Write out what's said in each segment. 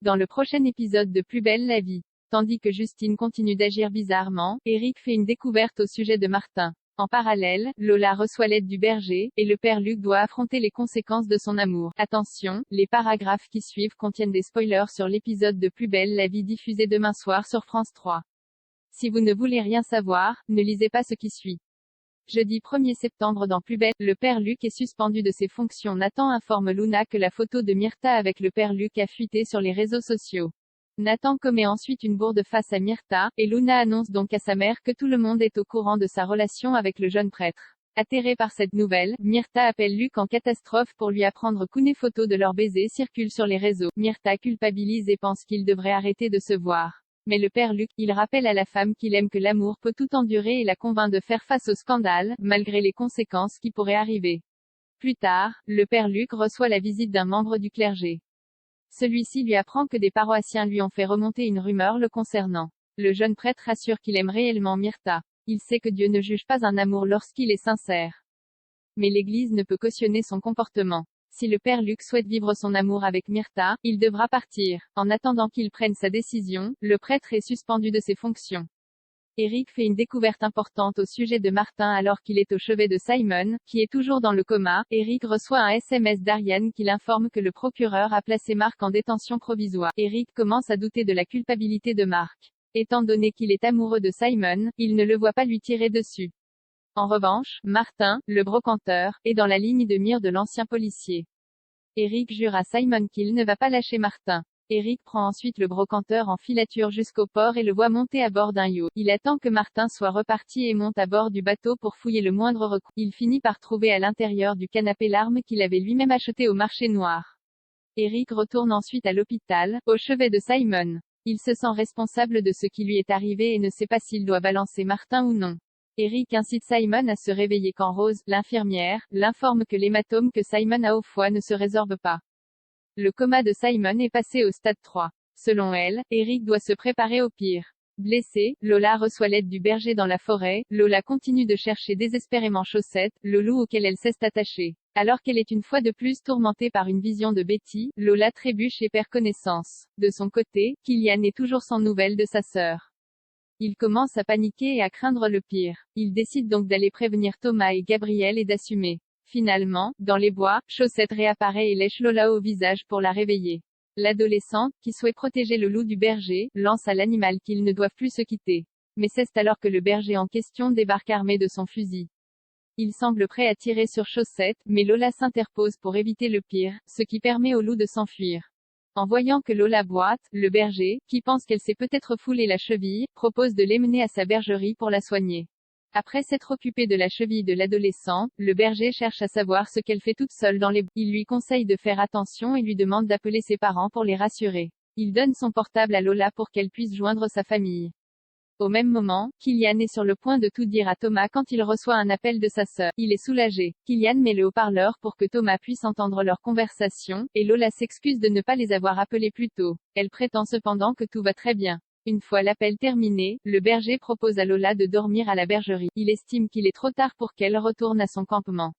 Dans le prochain épisode de Plus belle la vie. Tandis que Justine continue d'agir bizarrement, Eric fait une découverte au sujet de Martin. En parallèle, Lola reçoit l'aide du berger, et le père Luc doit affronter les conséquences de son amour. Attention, les paragraphes qui suivent contiennent des spoilers sur l'épisode de Plus belle la vie diffusé demain soir sur France 3. Si vous ne voulez rien savoir, ne lisez pas ce qui suit. Jeudi 1er septembre dans Plus belle, le père Luc est suspendu de ses fonctions. Nathan informe Luna que la photo de Myrtha avec le père Luc a fuité sur les réseaux sociaux. Nathan commet ensuite une bourde face à Myrtha, et Luna annonce donc à sa mère que tout le monde est au courant de sa relation avec le jeune prêtre. Atterrée par cette nouvelle, Myrtha appelle Luc en catastrophe pour lui apprendre qu'une photo de leur baiser circule sur les réseaux. Myrtha culpabilise et pense qu'ils devraient arrêter de se voir. Mais le père Luc, il rappelle à la femme qu'il aime que l'amour peut tout endurer et la convainc de faire face au scandale, malgré les conséquences qui pourraient arriver. Plus tard, le père Luc reçoit la visite d'un membre du clergé. Celui-ci lui apprend que des paroissiens lui ont fait remonter une rumeur le concernant. Le jeune prêtre assure qu'il aime réellement Myrtha. Il sait que Dieu ne juge pas un amour lorsqu'il est sincère. Mais l'Église ne peut cautionner son comportement. Si le père Luc souhaite vivre son amour avec Myrtha, il devra partir. En attendant qu'il prenne sa décision, le prêtre est suspendu de ses fonctions. Eric fait une découverte importante au sujet de Martin alors qu'il est au chevet de Simon, qui est toujours dans le coma. Eric reçoit un SMS d'Ariane qui l'informe que le procureur a placé Marc en détention provisoire. Eric commence à douter de la culpabilité de Marc. Étant donné qu'il est amoureux de Simon, il ne le voit pas lui tirer dessus. En revanche, Martin, le brocanteur, est dans la ligne de mire de l'ancien policier. Eric jure à Simon qu'il ne va pas lâcher Martin. Eric prend ensuite le brocanteur en filature jusqu'au port et le voit monter à bord d'un yacht. Il attend que Martin soit reparti et monte à bord du bateau pour fouiller le moindre recoin. Il finit par trouver à l'intérieur du canapé l'arme qu'il avait lui-même achetée au marché noir. Eric retourne ensuite à l'hôpital, au chevet de Simon. Il se sent responsable de ce qui lui est arrivé et ne sait pas s'il doit balancer Martin ou non. Eric incite Simon à se réveiller quand Rose, l'infirmière, l'informe que l'hématome que Simon a au foie ne se résorbe pas. Le coma de Simon est passé au stade 3. Selon elle, Eric doit se préparer au pire. Blessée, Lola reçoit l'aide du berger dans la forêt. Lola continue de chercher désespérément Chaussette, le loup auquel elle s'est attachée. Alors qu'elle est une fois de plus tourmentée par une vision de Betty, Lola trébuche et perd connaissance. De son côté, Kylian est toujours sans nouvelles de sa sœur. Il commence à paniquer et à craindre le pire. Il décide donc d'aller prévenir Thomas et Gabriel et d'assumer. Finalement, dans les bois, Chaussette réapparaît et lèche Lola au visage pour la réveiller. L'adolescente, qui souhaite protéger le loup du berger, lance à l'animal qu'ils ne doivent plus se quitter. Mais c'est alors que le berger en question débarque armé de son fusil. Il semble prêt à tirer sur Chaussette, mais Lola s'interpose pour éviter le pire, ce qui permet au loup de s'enfuir. En voyant que Lola boite, le berger, qui pense qu'elle s'est peut-être foulé la cheville, propose de l'emmener à sa bergerie pour la soigner. Après s'être occupé de la cheville de l'adolescente, le berger cherche à savoir ce qu'elle fait toute seule dans les bois. Il lui conseille de faire attention et lui demande d'appeler ses parents pour les rassurer. Il donne son portable à Lola pour qu'elle puisse joindre sa famille. Au même moment, Kylian est sur le point de tout dire à Thomas quand il reçoit un appel de sa sœur. Il est soulagé. Kylian met le haut-parleur pour que Thomas puisse entendre leur conversation, et Lola s'excuse de ne pas les avoir appelés plus tôt. Elle prétend cependant que tout va très bien. Une fois l'appel terminé, le berger propose à Lola de dormir à la bergerie. Il estime qu'il est trop tard pour qu'elle retourne à son campement.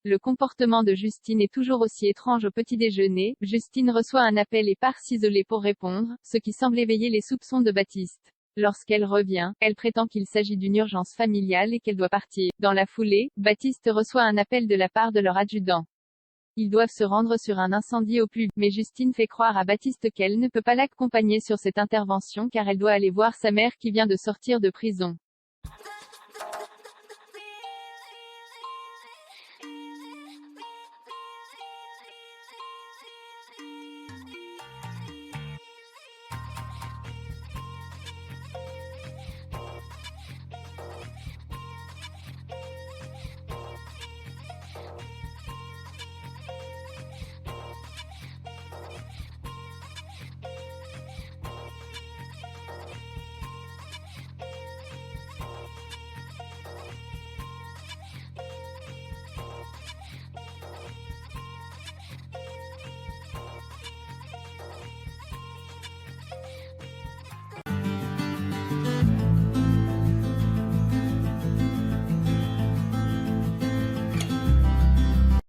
Le comportement de Justine est toujours aussi étrange au petit déjeuner. Justine reçoit un appel et part s'isoler pour répondre, ce qui semble éveiller les soupçons de Baptiste. Lorsqu'elle revient, elle prétend qu'il s'agit d'une urgence familiale et qu'elle doit partir. Dans la foulée, Baptiste reçoit un appel de la part de leur adjudant. Ils doivent se rendre sur un incendie au plus vite, mais Justine fait croire à Baptiste qu'elle ne peut pas l'accompagner sur cette intervention car elle doit aller voir sa mère qui vient de sortir de prison.